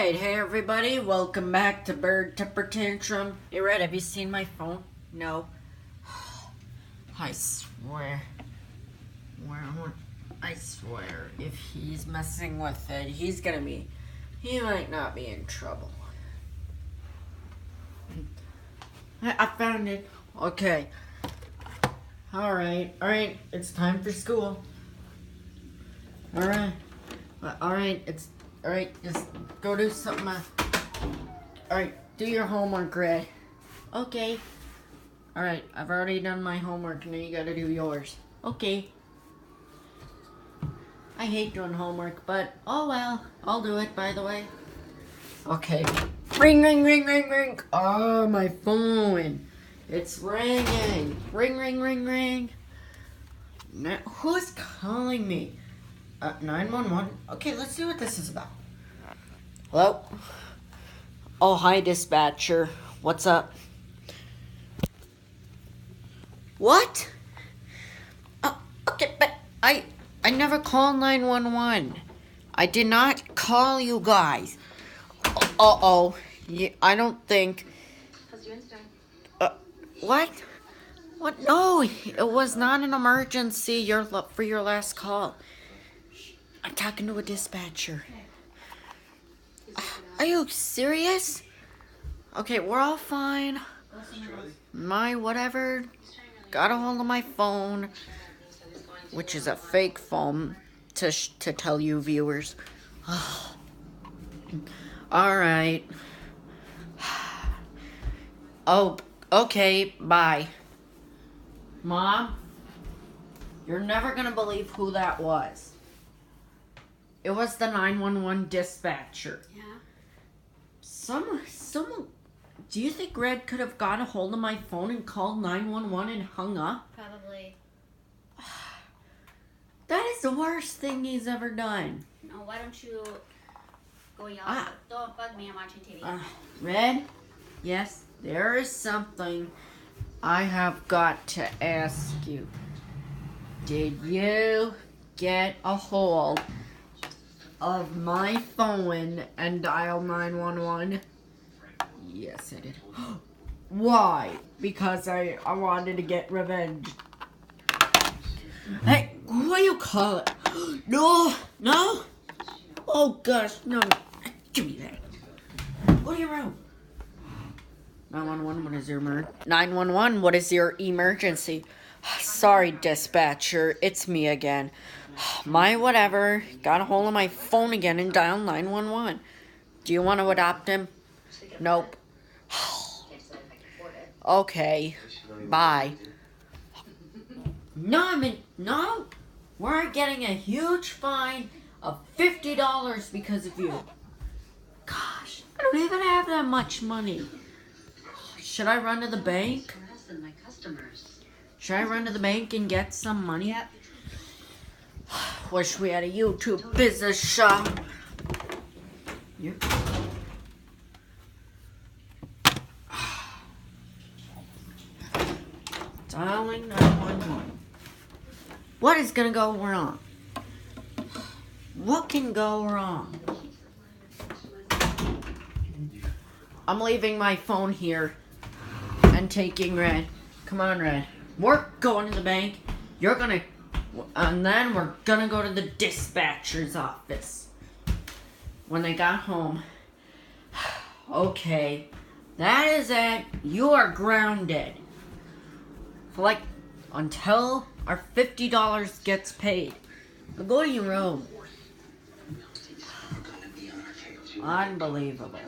Alright, hey everybody, welcome back to Bird Temper Tantrum. Hey Red, have you seen my phone? No. I swear. I swear, if he's messing with it, he might not be in trouble. I found it. Okay. Alright, it's time for school. Alright, just go do something. Alright, do your homework, Red. Okay. Alright, I've already done my homework, now you gotta do yours. Okay. I hate doing homework, but oh well. I'll do it, by the way. Okay. Ring, ring, ring, ring, ring. Oh, my phone. It's ringing. Ring, ring, ring, ring. Now, who's calling me? 911. Okay, let's see what this is about. Hello? Oh, hi, dispatcher. What's up? What? Okay, but I never called 911. I did not call you guys. Uh-oh. Yeah, I don't think... How's your Insta? What? What? No, it was not an emergency for your last call. I'm talking to a dispatcher. Are you serious? Okay, we're all fine. My whatever got a hold of my phone, which is a fake phone, to tell you viewers. Alright. Oh, okay, bye. Mom, you're never gonna believe who that was. It was the 911 dispatcher. Yeah. Someone, do you think Red could have got a hold of my phone and called 911 and hung up? Probably. That is the worst thing he's ever done. No, why don't you go yell? Don't bug me, I'm watching TV. Red? Yes, there is something I have got to ask you. Did you get a hold of my phone and dial 911? Yes, I did. Why? Because I wanted to get revenge. Hey, who are you calling? No. Oh gosh, no. Give me that. Go to your room. 911, what is your 911, what is your emergency? Sorry, dispatcher, it's me again. My whatever got a hold of my phone again and dialed 911. Do you want to adopt him? Nope. Okay. Bye. No. We're getting a huge fine of $50 because of you. Gosh, I don't even have that much money. Should I run to the bank? Should I run to the bank and get some money? Yep. Wish we had a YouTube business shop. You. Dialing 911. What is gonna go wrong? What can go wrong? I'm leaving my phone here and taking Red. Come on, Red. We're going to the bank. And then we're gonna go to the dispatcher's office. When they got home. Okay. That is it. You are grounded. Until our $50 gets paid. Now go to your room. Unbelievable.